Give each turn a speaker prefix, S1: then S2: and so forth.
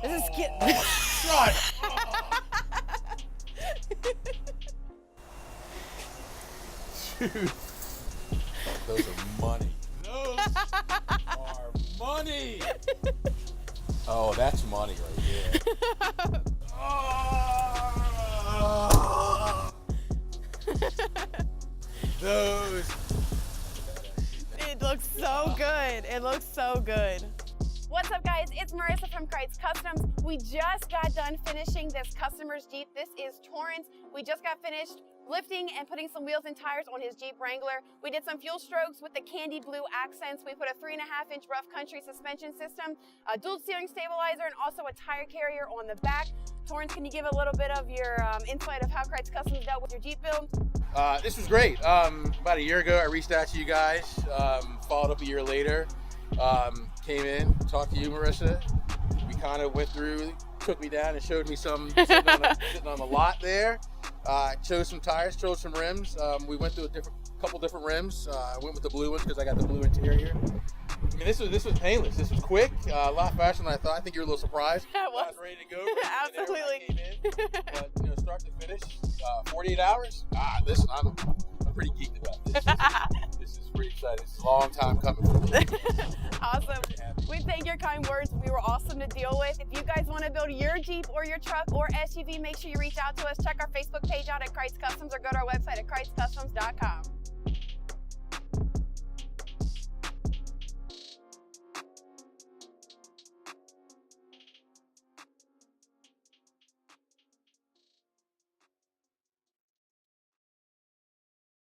S1: This is cute.
S2: Son. Dude. Those are money. Those are money. Oh, that's money right there. Oh. Those.
S1: It looks so good. It looks so good. What's up, guys? It's Marissa from Krietz Customs. We just got done finishing this customer's Jeep. This is Torrence. We just got finished lifting and putting some wheels and tires on his Jeep Wrangler. We did some fuel strokes with the candy blue accents. We put a 3.5-inch rough country suspension system, a dual steering stabilizer, and also a tire carrier on the back. Torrence, can you give a little bit of your insight of how Krietz Customs dealt with your Jeep build?
S2: This was great. About a year ago, I reached out to you guys, followed up a year later, came in, talked to you, Marissa. We kind of went through, took me down and showed me some sitting on the lot there. Chose some tires, chose some rims. We went through a couple different rims. I went with the blue ones because I got the blue interior. I mean, this was painless. This was quick, a lot faster than I thought. I think you were a little surprised.
S1: I was.
S2: I was ready to go.
S1: Absolutely.
S2: But start to finish, 48 hours. Listen, I'm pretty geeked about this. This is pretty exciting. This is a long time coming for me.
S1: Awesome. We thank your kind words. We were awesome to deal with. If you guys want to build your Jeep or your truck or SUV, make sure you reach out to us. Check our Facebook page out at Krietz Customs or go to our website at KrietzCustoms.com.